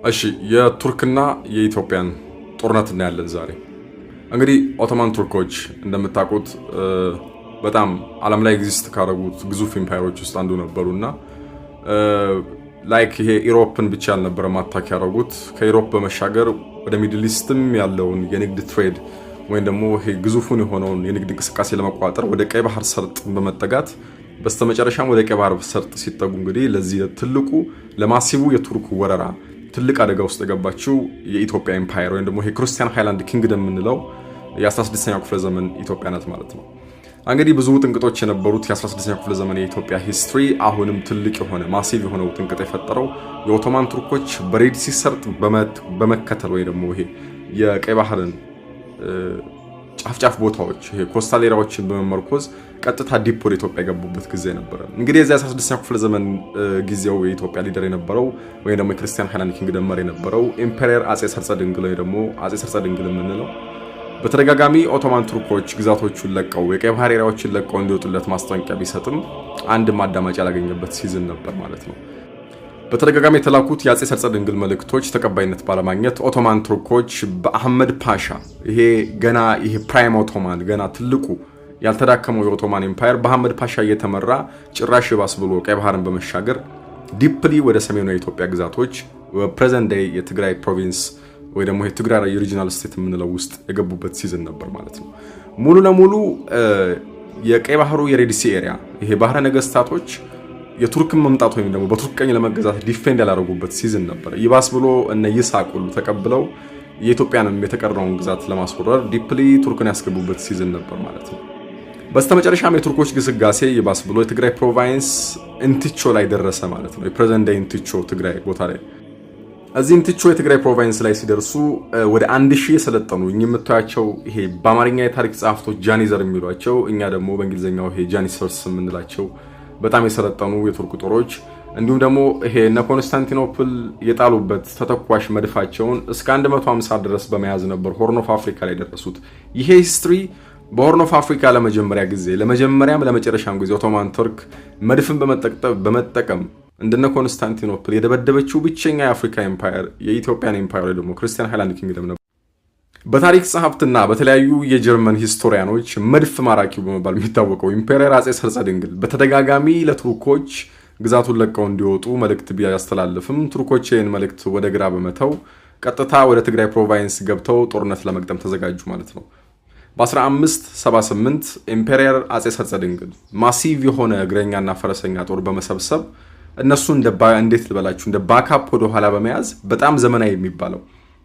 እሺ የቱርክና የኢትዮጵያን ጦርነት እናያለን ዛሬ። እንግዲህ ኦቶማን ቱርኮች እንደምታውቁት በጣም ዓለም ላይ ኤግዚስት ካደረጉት ግዙፍ ኢምፓየሮች ውስጥ አንዱ ነበሩና ላይክ ይሄ ኢሮፕን ብቻ አልነበረም አታክ ያደረጉት ከኢሮፕ በመሻገር ወደ ሚድል ኢስትም ያለውን የንግድ ትሬድ ወይም ደግሞ ይሄ ግዙፉን የሆነውን የንግድ እንቅስቃሴ ለመቆጣጠር ወደ ቀይ ባህር ሰርጥ በመጠጋት በስተመጨረሻም ወደ ቀይ ባህር ሰርጥ ሲጠጉ እንግዲህ ለዚህ ትልቁ ለማሲቡ የቱርክ ወረራ ትልቅ አደጋ ውስጥ የገባችው የኢትዮጵያ ኤምፓየር ወይም ደግሞ የክርስቲያን ሃይላንድ ኪንግደም የምንለው የ16ኛው ክፍለ ዘመን ኢትዮጵያ ናት ማለት ነው። እንግዲህ ብዙ ጥንቅጦች የነበሩት የ16ኛው ክፍለ ዘመን የኢትዮጵያ ሂስትሪ አሁንም ትልቅ የሆነ ማሲቭ የሆነው ጥንቅጥ የፈጠረው የኦቶማን ቱርኮች በሬድ ሲ ሰርጥ በመከተል ወይ ደግሞ ይሄ የቀይ ባህርን ጫፍጫፍ ቦታዎች ይሄ ኮስታል ኤሪያዎችን በመመርኮዝ ቀጥታ ዲፕ ወደ ኢትዮጵያ የገቡበት ጊዜ ነበር። እንግዲህ የዚህ 16ኛው ክፍለ ዘመን ጊዜው የኢትዮጵያ ሊደር የነበረው ወይ ደግሞ የክርስቲያን ሃይላንድ ኪንግደም መሪ የነበረው ኢምፔሪየር አጼ ሰርጸ ድንግል ወይ ደግሞ አጼ ሰርጸ ድንግል የምንለው በተደጋጋሚ ኦቶማን ቱርኮች ግዛቶቹን ለቀው የቀይ ባህር ኤሪያዎችን ለቀው እንዲወጡለት ማስጠንቀቂያ ቢሰጥም አንድ ማዳመጫ ያላገኘበት ሲዝን ነበር ማለት ነው። በተደጋጋሚ የተላኩት የአጼ ሰርጸ ድንግል መልእክቶች ተቀባይነት ባለማግኘት ኦቶማን ቱርኮች በአህመድ ፓሻ ይሄ ገና ይሄ ፕራይም ኦቶማን ገና ትልቁ ያልተዳከመው የኦቶማን ኤምፓየር በአህመድ ፓሻ እየተመራ ጭራሽ ባስ ብሎ ቀይ ባህርን በመሻገር ዲፕሊ ወደ ሰሜኑ የኢትዮጵያ ግዛቶች ፕሬዘንት ዴይ የትግራይ ፕሮቪንስ ወይ ደግሞ የትግራይ ሪጂናል ስቴት የምንለው ውስጥ የገቡበት ሲዝን ነበር ማለት ነው። ሙሉ ለሙሉ የቀይ ባህሩ የሬድ ሲ ኤሪያ ይሄ ባህረ ነገስታቶች የቱርክን መምጣት ወይም ደግሞ በቱርክ ቀኝ ለመገዛት ዲፌንድ ያላረጉበት ሲዝን ነበር። ይባስ ብሎ እነ ይስሐቅ ሁሉ ተቀብለው የኢትዮጵያንም የተቀረውን ግዛት ለማስወረር ዲፕሊ ቱርክን ያስገቡበት ሲዝን ነበር ማለት ነው። በስተመጨረሻም የቱርኮች ግስጋሴ ይባስ ብሎ የትግራይ ፕሮቪንስ እንቲቾ ላይ ደረሰ ማለት ነው። የፕሬዘንት ዴይ እንቲቾ ትግራይ ቦታ ላይ እዚህ እንቲቾ የትግራይ ፕሮቪንስ ላይ ሲደርሱ ወደ 1000 የሰለጠኑ የምታያቸው ይሄ በአማርኛ የታሪክ ጸሐፍቶች ጃኒዘር የሚሏቸው እኛ ደግሞ በእንግሊዝኛው ይሄ ጃኒሰርስ የምንላቸው በጣም የሰለጠኑ የቱርክ ጦሮች እንዲሁም ደግሞ ይሄ እነ ኮንስታንቲኖፕል የጣሉበት ተተኳሽ መድፋቸውን እስከ 150 ድረስ በመያዝ ነበር ሆርን ኦፍ አፍሪካ ላይ ደረሱት። ይሄ ሂስትሪ በሆርን ኦፍ አፍሪካ ለመጀመሪያም ለመጨረሻም ጊዜ ኦቶማን ቱርክ መድፍን በመጠቀም እንደነ ኮንስታንቲኖፕል የደበደበችው ብቸኛ የአፍሪካ ኤምፓየር የኢትዮጵያን ኤምፓየር ደግሞ ክርስቲያን ሃይላንድ ኪንግደም ነበር። በታሪክ ጸሐፍትና በተለያዩ የጀርመን ሂስቶሪያኖች መድፍ ማራኪው በመባል የሚታወቀው ኢምፔሪየር አጼ ሰርጸ ድንግል በተደጋጋሚ ለቱርኮች ግዛቱን ለቀው እንዲወጡ መልእክት ቢያስተላልፍም ቱርኮች ይህን መልእክት ወደ ግራ በመተው ቀጥታ ወደ ትግራይ ፕሮቪንስ ገብተው ጦርነት ለመግጠም ተዘጋጁ ማለት ነው። በ1578 ኢምፔሪየር አጼ ሰርጸ ድንግል ማሲቭ የሆነ እግረኛና ፈረሰኛ ጦር በመሰብሰብ እነሱ እንዴት ልበላችሁ እንደ ባካፕ ወደ ኋላ በመያዝ በጣም ዘመናዊ የሚባለው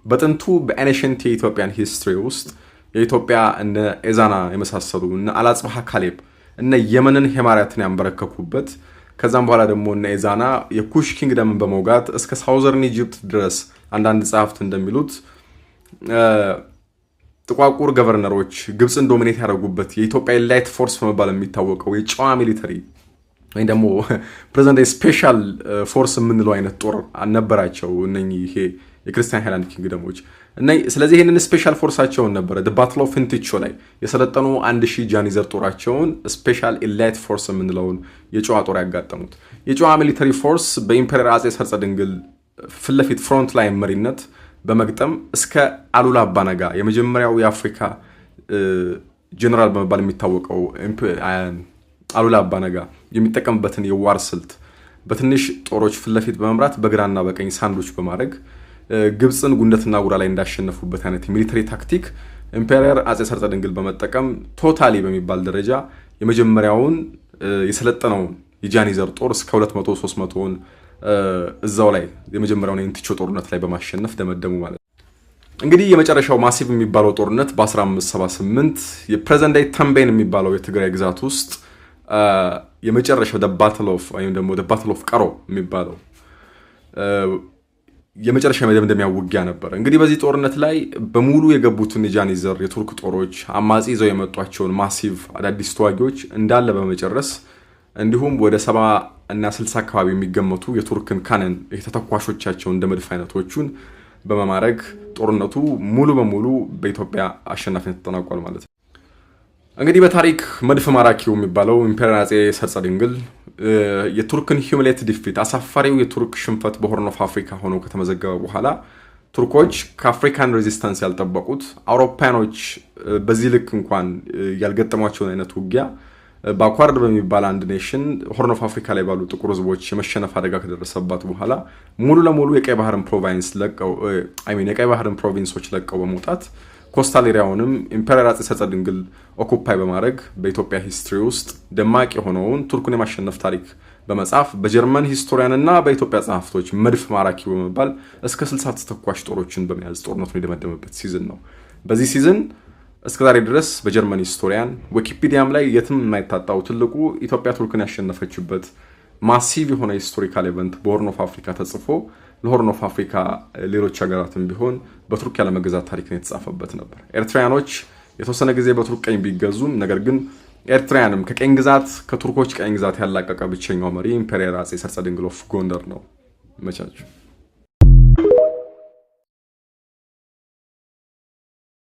በጥንቱ በኤንሸንት የኢትዮጵያን ሂስትሪ ውስጥ የኢትዮጵያ እነ ኤዛና የመሳሰሉ እነ አላጽባሃ ካሌብ እነ የመንን ሄማሪያትን ያንበረከኩበት ከዛም በኋላ ደግሞ እነ ኤዛና የኩሽ ኪንግደምን በመውጋት እስከ ሳውዘርን ኢጂፕት ድረስ አንዳንድ ጸሐፍት እንደሚሉት ጥቋቁር ገቨርነሮች ግብፅን ዶሚኔት ያደረጉበት የኢትዮጵያ ኤላይት ፎርስ በመባል የሚታወቀው የጨዋ ሚሊተሪ ወይ ደግሞ ፕሬዘንት ዴይ ስፔሻል ፎርስ የምንለው አይነት ጦር አልነበራቸው እነኚህ ይሄ የክርስቲያን ሃይላንድ ኪንግደሞች እና ስለዚህ ይሄንን ስፔሻል ፎርሳቸውን ነበር ባትል ኦፍ ኢንቲቾ ላይ የሰለጠኑ 1000 ጃኒዘር ጦራቸውን ስፔሻል ኤላይት ፎርስ የምንለውን የጨዋ ጦር ያጋጠሙት። የጨዋ ሚሊተሪ ፎርስ በኢምፔሪየር አጼ ሰርጸ ድንግል ፊት ለፊት ፍሮንት ላይ መሪነት በመግጠም እስከ አሉላ አባነጋ የመጀመሪያው የአፍሪካ ጀነራል በመባል የሚታወቀው አሉላ አባነጋ የሚጠቀምበትን የዋር ስልት በትንሽ ጦሮች ፊት ለፊት በመምራት በግራና በቀኝ ሳንዶች በማድረግ ግብፅን ጉንደትና ጉራ ላይ እንዳሸነፉበት አይነት ሚሊተሪ ታክቲክ ኢምፔሪየር አጼ ሰርጸ ድንግል በመጠቀም ቶታሊ በሚባል ደረጃ የመጀመሪያውን የሰለጠነውን የጃኒዘር ጦር እስከ 200-300ን እዛው ላይ የመጀመሪያውን የእንቲቾ ጦርነት ላይ በማሸነፍ ደመደሙ ማለት ነው። እንግዲህ የመጨረሻው ማሲቭ የሚባለው ጦርነት በ1578 የፕሬዘንት ዴይ ተንቤን የሚባለው የትግራይ ግዛት ውስጥ የመጨረሻው ባትል ኦፍ ቀሮ የሚባለው የመጨረሻ መደምደሚያ ውጊያ ነበር። እንግዲህ በዚህ ጦርነት ላይ በሙሉ የገቡትን የጃኒዘር የቱርክ ጦሮች አማጺ ይዘው የመጧቸውን ማሲቭ አዳዲስ ተዋጊዎች እንዳለ በመጨረስ እንዲሁም ወደ 70 እና 60 አካባቢ የሚገመቱ የቱርክን ካነን የተተኳሾቻቸው እንደ መድፍ አይነቶቹን በመማረክ ጦርነቱ ሙሉ በሙሉ በኢትዮጵያ አሸናፊነት ተጠናቋል ማለት ነው። እንግዲህ በታሪክ መድፍ ማራኪው የሚባለው ኢምፔሪየር አጼ ሰርጸ ድንግል የቱርክን ሂዩሚሌት ዲፊት አሳፋሪው የቱርክ ሽንፈት በሆርን ኦፍ አፍሪካ ሆኖ ከተመዘገበ በኋላ ቱርኮች ከአፍሪካን ሬዚስታንስ ያልጠበቁት አውሮፓኖች በዚህ ልክ እንኳን ያልገጠሟቸውን አይነት ውጊያ በአኳርድ በሚባል አንድ ኔሽን ሆርን ኦፍ አፍሪካ ላይ ባሉ ጥቁር ህዝቦች የመሸነፍ አደጋ ከደረሰባት በኋላ ሙሉ ለሙሉ የቀይ ባህርን ፕሮቪንስ ለቀው የቀይ ባህርን ፕሮቪንሶች ለቀው በመውጣት ኮስታል ኤሪያውንም ኢምፔሪየር አጼ ሰርጸ ድንግል ኦኩፓይ በማድረግ በኢትዮጵያ ሂስትሪ ውስጥ ደማቅ የሆነውን ቱርኩን የማሸነፍ ታሪክ በመጻፍ በጀርመን ሂስቶሪያን እና በኢትዮጵያ ጸሐፍቶች መድፍ ማራኪው በመባል እስከ 60 ተተኳሽ ጦሮችን በመያዝ ጦርነቱን የደመደመበት ሲዝን ነው። በዚህ ሲዝን እስከዛሬ ድረስ በጀርመን ሂስቶሪያን ዊኪፒዲያም ላይ የትም የማይታጣው ትልቁ ኢትዮጵያ ቱርክን ያሸነፈችበት ማሲቭ የሆነ ሂስቶሪካል ኢቨንት በሆርን ኦፍ አፍሪካ ተጽፎ ለሆርን ኦፍ አፍሪካ ሌሎች ሀገራትም ቢሆን በቱርክ ያለመገዛት ታሪክ ነው የተጻፈበት ነበር። ኤርትራያኖች የተወሰነ ጊዜ በቱርክ ቀኝ ቢገዙም ነገር ግን ኤርትራያንም ከቀኝ ግዛት ከቱርኮች ቀኝ ግዛት ያላቀቀ ብቸኛው መሪ ኢምፔሪየር አጼ ሰርጸ ድንግል ኦፍ ጎንደር ነው። መቻችሁ